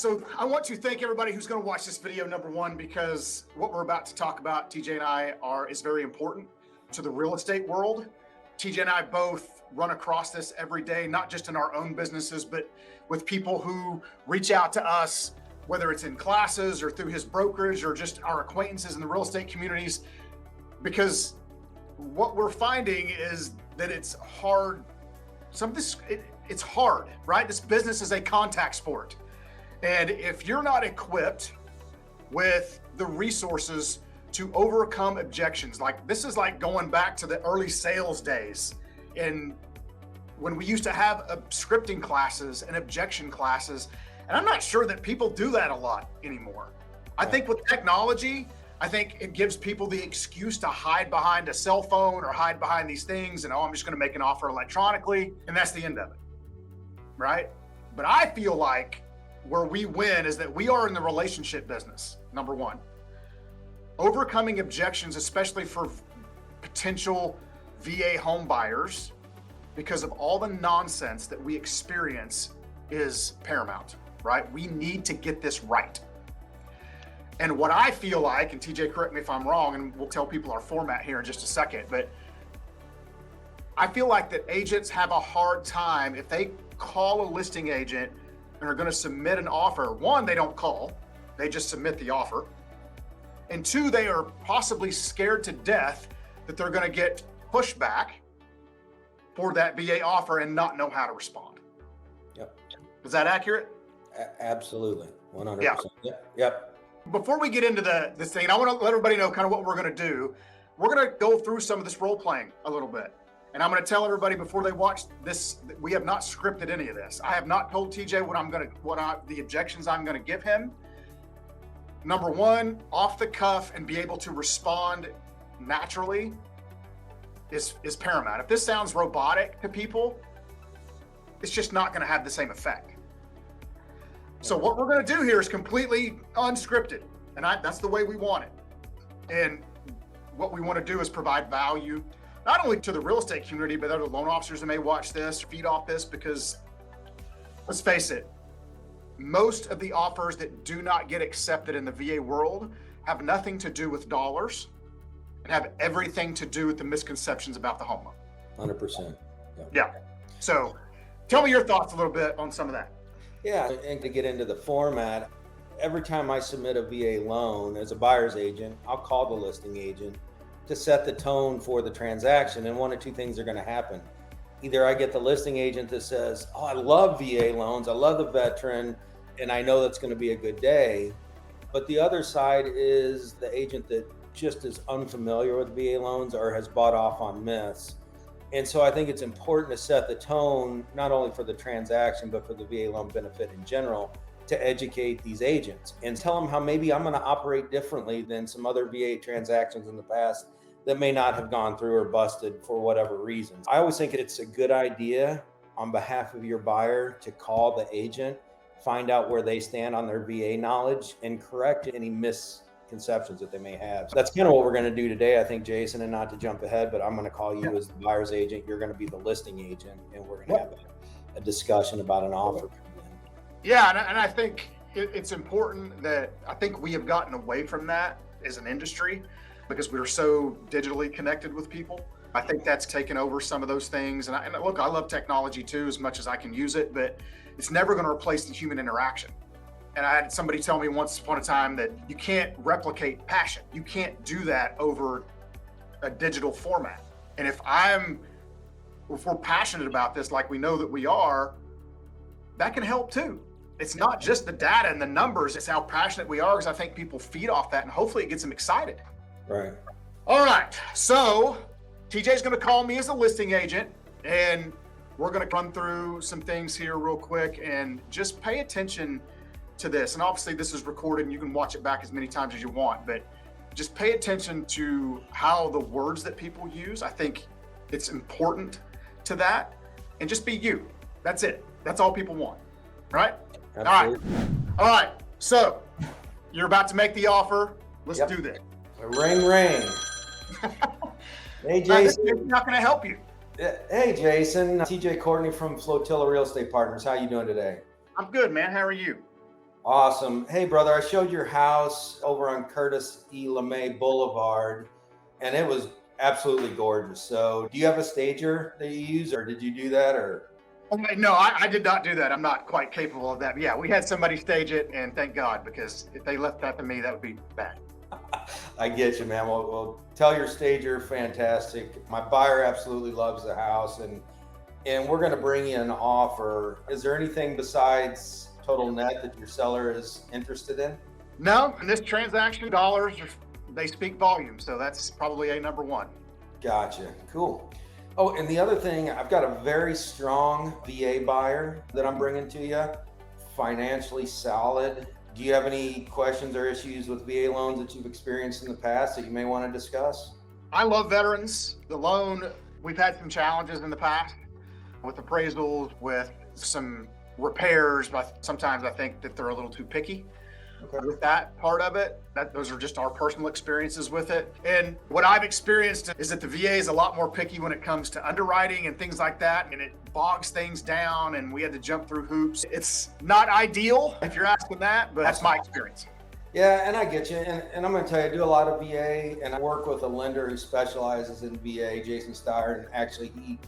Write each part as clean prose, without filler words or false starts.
So I want to thank everybody who's going to watch this video, number one, because what we're about to talk about, TJ and I, is very important to the real estate world. TJ and I both run across this every day, not just in our own businesses, but with people who reach out to us, whether it's in classes or through his brokerage or just our acquaintances in the real estate communities, because what we're finding is that it's hard. It's hard, right? This business is a contact sport. And if you're not equipped with the resources to overcome objections, like this is like going back to the early sales days, and when we used to have scripting classes and objection classes, and I'm not sure that people do that a lot anymore. I think with technology, I think it gives people the excuse to hide behind a cell phone or hide behind these things and, oh, I'm just going to make an offer electronically, and that's the end of it, right? But I feel like where we win is that we are in the relationship business, number one. Overcoming objections, especially for potential VA home buyers, because of all the nonsense that we experience, is paramount, right? We need to get this right. And what I feel like, and TJ, correct me if I'm wrong, and we'll tell people our format here in just a second, but I feel like that agents have a hard time if they call a listing agent and are going to submit an offer. One, they don't call, they just submit the offer. And two, they are possibly scared to death that they're going to get pushback for that VA offer and not know how to respond. Yep. Is that accurate? Absolutely. 100%. Yeah. Yep. Before we get into this thing, I want to let everybody know kind of what we're going to do. We're going to go through some of this role playing a little bit. And I'm going to tell everybody before they watch this, we have not scripted any of this. I have not told TJ the objections I'm going to give him. Number one, off the cuff and be able to respond naturally is paramount. If this sounds robotic to people, it's just not going to have the same effect. So what we're going to do here is completely unscripted, and that's the way we want it. And what we want to do is provide value, not only to the real estate community, but other loan officers that may watch this, feed off this, because let's face it, most of the offers that do not get accepted in the VA world have nothing to do with dollars and have everything to do with the misconceptions about the home loan. 100%. Yeah. So tell me your thoughts a little bit on some of that. Yeah, and to get into the format, every time I submit a VA loan as a buyer's agent, I'll call the listing agent to set the tone for the transaction. And one of two things are going to happen. Either I get the listing agent that says, oh, I love VA loans, I love the veteran, and I know that's going to be a good day. But the other side is the agent that just is unfamiliar with VA loans or has bought off on myths. And so I think it's important to set the tone, not only for the transaction, but for the VA loan benefit in general, to educate these agents and tell them how maybe I'm going to operate differently than some other VA transactions in the past that may not have gone through or busted for whatever reasons. I always think it's a good idea on behalf of your buyer to call the agent, find out where they stand on their VA knowledge, and correct any misconceptions that they may have. So that's kind of what we're going to do today, I think, Jason, and not to jump ahead, but I'm going to call you as the buyer's agent. You're going to be the listing agent, and we're going to have a discussion about an offer. Yeah, and I think it's important that I think we have gotten away from that as an industry because we're so digitally connected with people. I think that's taken over some of those things. And look, I love technology too, as much as I can use it, but it's never going to replace the human interaction. And I had somebody tell me once upon a time that you can't replicate passion. You can't do that over a digital format. And if we're passionate about this, like we know that we are, that can help too. It's not just the data and the numbers, it's how passionate we are, because I think people feed off that and hopefully it gets them excited. Right. All right, so TJ's gonna call me as a listing agent and we're gonna run through some things here real quick and just pay attention to this. And obviously this is recorded and you can watch it back as many times as you want, but just pay attention to how the words that people use. I think it's important to that, and just be you. That's it. That's all people want, right? Absolutely. All right. So you're about to make the offer. Let's do this. Ring, ring. Hey, Jason. It's not going to help you. Hey, Jason. TJ Courtney from Flotilla Real Estate Partners. How you doing today? I'm good, man. How are you? Awesome. Hey, brother, I showed your house over on Curtis E. LeMay Boulevard, and it was absolutely gorgeous. So, do you have a stager that you use, or did you do that, or? Okay, no, I did not do that. I'm not quite capable of that. But yeah, we had somebody stage it, and thank God, because if they left that to me, that would be bad. I get you, man. Well, tell your stager, fantastic. My buyer absolutely loves the house, and we're going to bring you an offer. Is there anything besides total net that your seller is interested in? No, in this transaction, dollars, they speak volume. So that's probably a number one. Gotcha. Cool. Oh, and the other thing, I've got a very strong VA buyer that I'm bringing to you, financially solid. Do you have any questions or issues with VA loans that you've experienced in the past that you may want to discuss? I love veterans. The loan, we've had some challenges in the past with appraisals, with some repairs, but sometimes I think that they're a little too picky. Okay. With that part of it, those are just our personal experiences with it. And what I've experienced is that the VA is a lot more picky when it comes to underwriting and things like that, and it bogs things down, and we had to jump through hoops. It's not ideal if you're asking that, but that's my experience. Yeah, and I get you. And I'm going to tell you, I do a lot of VA, and I work with a lender who specializes in VA, Jason Steyer, and actually he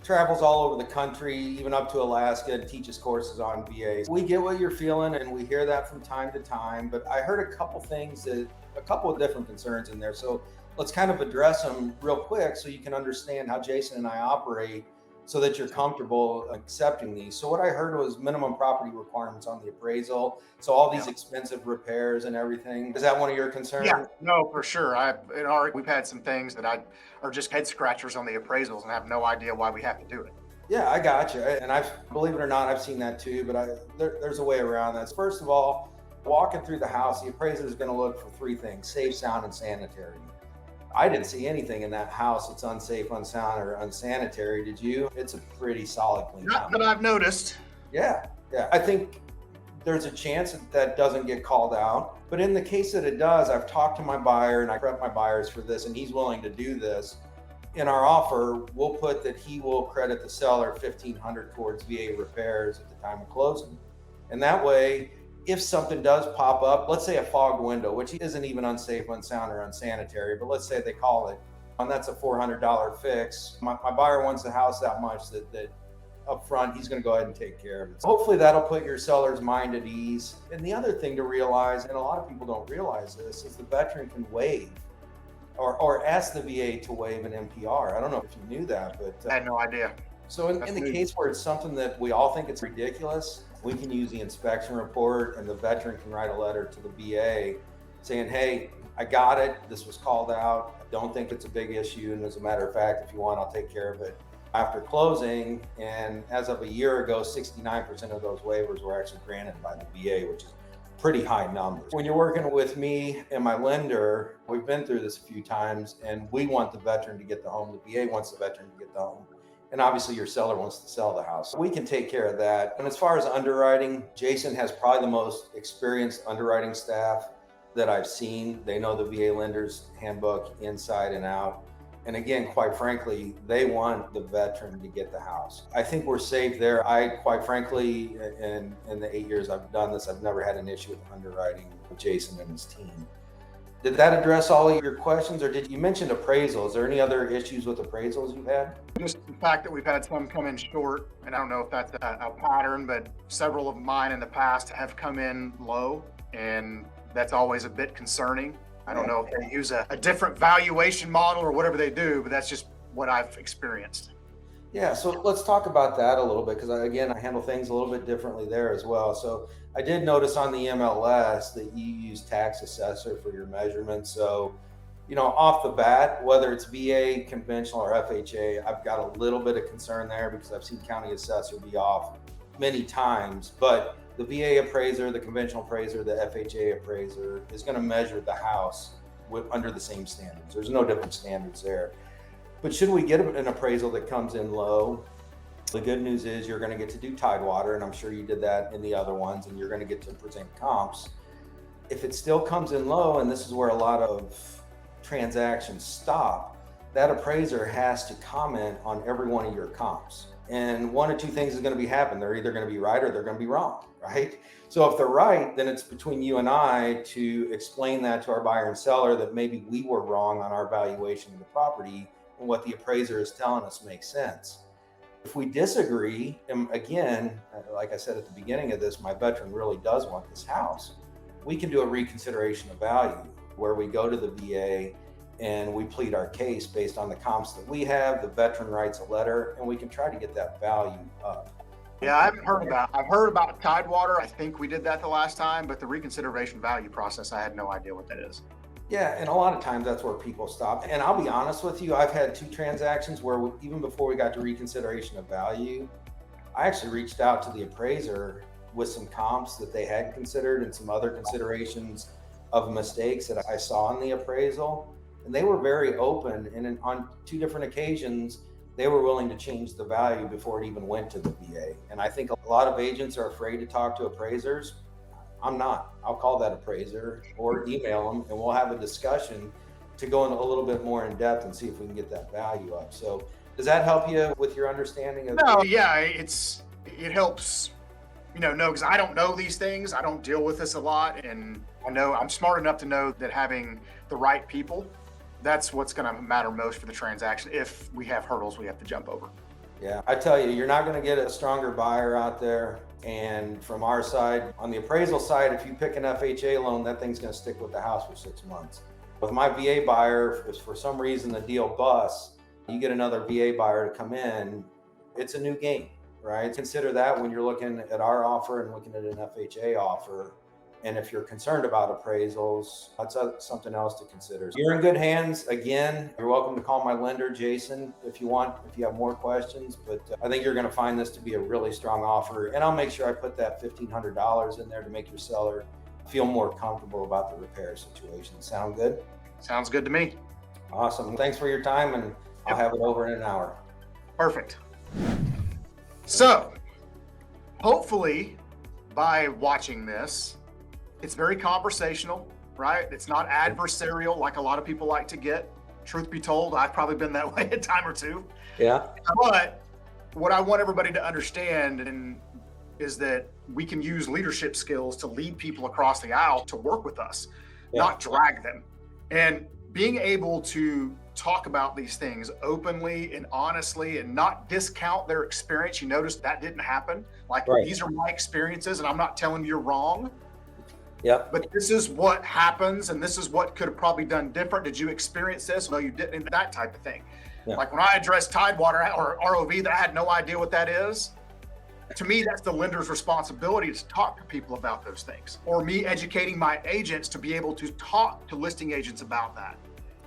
travels all over the country, even up to Alaska, and teaches courses on VA. We get what you're feeling, and we hear that from time to time, but I heard a couple of different concerns in there. So let's kind of address them real quick so you can understand how Jason and I operate so that you're comfortable accepting these. So what I heard was minimum property requirements on the appraisal. So all these expensive repairs and everything. Is that one of your concerns? Yeah, no, for sure. We've had some things that are just head scratchers on the appraisals, and I have no idea why we have to do it. Yeah, I got you. And believe it or not, I've seen that too, but there's a way around that. First of all, walking through the house, the appraiser is going to look for three things: safe, sound, and sanitary. I didn't see anything in that house that's unsafe, unsound, or unsanitary. Did you? It's a pretty solid clean house. Not that I've noticed. Yeah. I think there's a chance that doesn't get called out. But in the case that it does, I've talked to my buyer and I prep my buyers for this, and he's willing to do this. In our offer, we'll put that he will credit the seller $1,500 towards VA repairs at the time of closing. And that way, if something does pop up, let's say a fogged window, which isn't even unsafe, unsound, or unsanitary, but let's say they call it, and that's a $400 fix. My buyer wants the house that much that up front, he's going to go ahead and take care of it. So hopefully that'll put your seller's mind at ease. And the other thing to realize, and a lot of people don't realize this, is the veteran can waive or ask the VA to waive an MPR. I don't know if you knew that, but I had no idea. So in the case where it's something that we all think it's ridiculous, we can use the inspection report, and the veteran can write a letter to the VA saying, hey, I got it. This was called out. I don't think it's a big issue. And as a matter of fact, if you want, I'll take care of it after closing. And as of a year ago, 69% of those waivers were actually granted by the VA, which is pretty high numbers. When you're working with me and my lender, we've been through this a few times, and we want the veteran to get the home. The VA wants the veteran to get the home. And obviously your seller wants to sell the house. We can take care of that. And as far as underwriting, Jason has probably the most experienced underwriting staff that I've seen. They know the VA lender's handbook inside and out. And again, quite frankly, they want the veteran to get the house. I think we're safe there. I, quite frankly, in the 8 years I've done this, I've never had an issue with underwriting with Jason and his team. Did that address all of your questions, or did you mention appraisals? Is there any other issues with appraisals you've had? Just the fact that we've had some come in short, and I don't know if that's a pattern, but several of mine in the past have come in low, and that's always a bit concerning. I don't know if they use a different valuation model or whatever they do, but that's just what I've experienced. Yeah, so let's talk about that a little bit, because I handle things a little bit differently there as well. So I did notice on the MLS that you use tax assessor for your measurements. So, off the bat, whether it's VA, conventional, or FHA, I've got a little bit of concern there because I've seen county assessor be off many times. But the VA appraiser, the conventional appraiser, the FHA appraiser is going to measure the house under the same standards. There's no different standards there. But should we get an appraisal that comes in low, the good news is you're going to get to do Tidewater, and I'm sure you did that in the other ones, and you're going to get to present comps. If it still comes in low, and this is where a lot of transactions stop, that appraiser has to comment on every one of your comps. and one of two things is going to be happen. They're either going to be right or they're going to be wrong, right? So if they're right, then it's between you and I to explain that to our buyer and seller that maybe we were wrong on our valuation of the property and what the appraiser is telling us makes sense. If we disagree, and again, like I said at the beginning of this, my veteran really does want this house, we can do a reconsideration of value where we go to the VA and we plead our case based on the comps that we have. The veteran writes a letter and we can try to get that value up. Yeah, I've heard about Tidewater. I think we did that the last time, but the reconsideration value process, I had no idea what that is. Yeah, and a lot of times that's where people stop. And I'll be honest with you, I've had 2 transactions where even before we got to reconsideration of value, I actually reached out to the appraiser with some comps that they had considered and some other considerations of mistakes that I saw in the appraisal. And they were very open, and on 2 different occasions, they were willing to change the value before it even went to the VA. And I think a lot of agents are afraid to talk to appraisers. I'm not. I'll call that appraiser or email them, and we'll have a discussion to go in a little bit more in depth and see if we can get that value up. So does that help you with your understanding of? No, yeah, it helps, because I don't know these things. I don't deal with this a lot, and I know I'm smart enough to know that having the right people, that's what's going to matter most for the transaction. If we have hurdles we have to jump over. Yeah, I tell you, you're not going to get a stronger buyer out there. And from our side, on the appraisal side, if you pick an FHA loan, that thing's going to stick with the house for 6 months. With my VA buyer, if for some reason the deal busts, you get another VA buyer to come in, it's a new game, right? Consider that when you're looking at our offer and looking at an FHA offer. And if you're concerned about appraisals, that's something else to consider. You're in good hands. Again, you're welcome to call my lender, Jason, if you have more questions. But I think you're going to find this to be a really strong offer. And I'll make sure I put that $1,500 in there to make your seller feel more comfortable about the repair situation. Sound good? Sounds good to me. Awesome. Thanks for your time, and I'll have it over in an hour. Perfect. So, hopefully, by watching this, it's very conversational, right? It's not adversarial like a lot of people like to get. Truth be told, I've probably been that way a time or 2. Yeah. But what I want everybody to understand is that we can use leadership skills to lead people across the aisle to work with us, not drag them. And being able to talk about these things openly and honestly and not discount their experience. You notice that didn't happen. Like, These are my experiences and I'm not telling you you're wrong. Yeah. But this is what happens, and this is what could have probably done different. Did you experience this? No, you didn't. That type of thing. Yeah. Like when I addressed Tidewater or ROV, that I had no idea what that is. To me, that's the lender's responsibility to talk to people about those things, or me educating my agents to be able to talk to listing agents about that.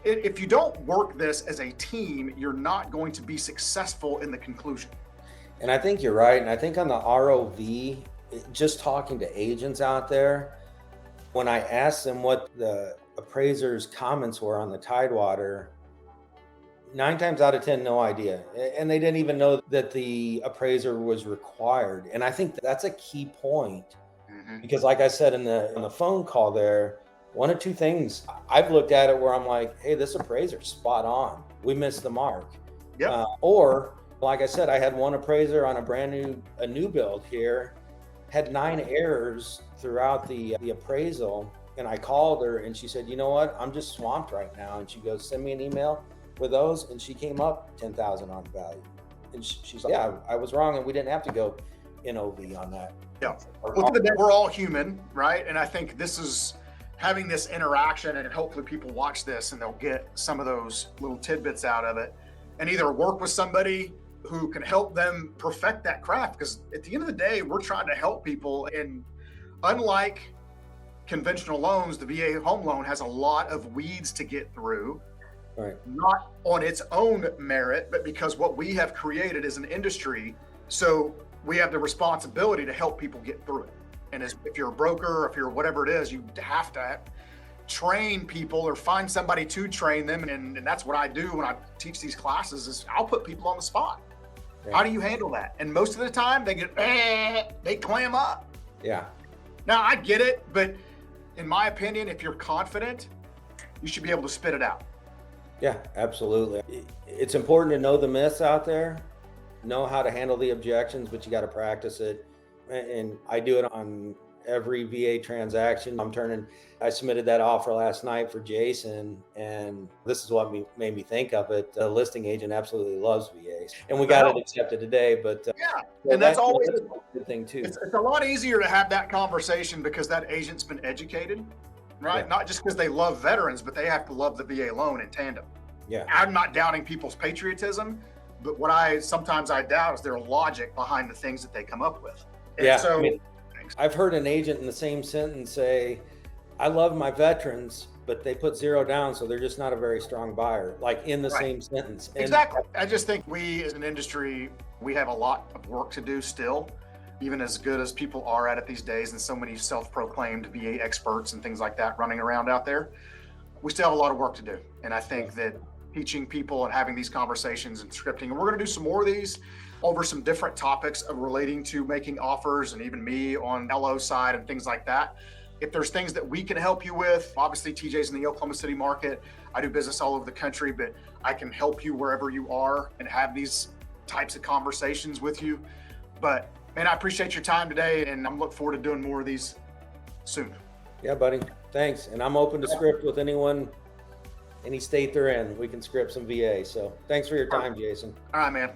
If you don't work this as a team, you're not going to be successful in the conclusion. And I think you're right. And I think on the ROV, just talking to agents out there, when I asked them what the appraiser's comments were on the Tidewater, 9 times out of 10, no idea. And they didn't even know that the appraiser was required. And I think that's a key point, because like I said in the phone call there, one of 2 things, I've looked at it where I'm like, hey, this appraiser's spot on. We missed the mark. Yep. Or like I said, I had one appraiser on a new build here, had 9 errors throughout the appraisal. And I called her and she said, you know what? I'm just swamped right now. And she goes, send me an email with those. And she came up 10,000 on value. And she's like, yeah, I was wrong. And we didn't have to go NOV on that. Yeah. Well, we're all human, right? And I think this is having this interaction, and hopefully people watch this and they'll get some of those little tidbits out of it and either work with somebody who can help them perfect that craft. Because at the end of the day, we're trying to help people. And unlike conventional loans, the VA home loan has a lot of weeds to get through, right? Not on its own merit, but because what we have created is an industry. So we have the responsibility to help people get through it. And if you're a broker, or if you're whatever it is, you have to train people or find somebody to train them. And that's what I do when I teach these classes is I'll put people on the spot. Right. How do you handle that? And most of the time they get, they clam up. Yeah. Now I get it, but in my opinion, if you're confident, you should be able to spit it out. Yeah, absolutely. It's important to know the myths out there know how to handle the objections, but you got to practice it. And I do it on every VA transaction. I submitted that offer last night for Jason, and this is what made me think of it. The listing agent absolutely loves VAs, and we got it accepted today. But yeah, so and that's always a good thing too. It's a lot easier to have that conversation because that agent's been educated, right? Yeah. Not just because they love veterans, but they have to love the VA loan in tandem. Yeah, I'm not doubting people's patriotism, but what I sometimes doubt is their logic behind the things that they come up with. And yeah. so I've heard an agent in the same sentence say, I love my veterans, but they put zero down, so they're just not a very strong buyer, like in the same sentence. And exactly. I just think we as an industry, we have a lot of work to do still, even as good as people are at it these days, and so many self-proclaimed VA experts and things like that running around out there. We still have a lot of work to do. And I think that teaching people and having these conversations and scripting, and we're going to do some more of these over some different topics of relating to making offers, and even me on LO side and things like that. If there's things that we can help you with, obviously TJ's in the Oklahoma City market. I do business all over the country, but I can help you wherever you are and have these types of conversations with you. But man, I appreciate your time today, and I'm looking forward to doing more of these soon. Yeah, buddy. Thanks. And I'm open to script with anyone, any state they're in. We can script some VA. So thanks for your time, Jason. All right, man.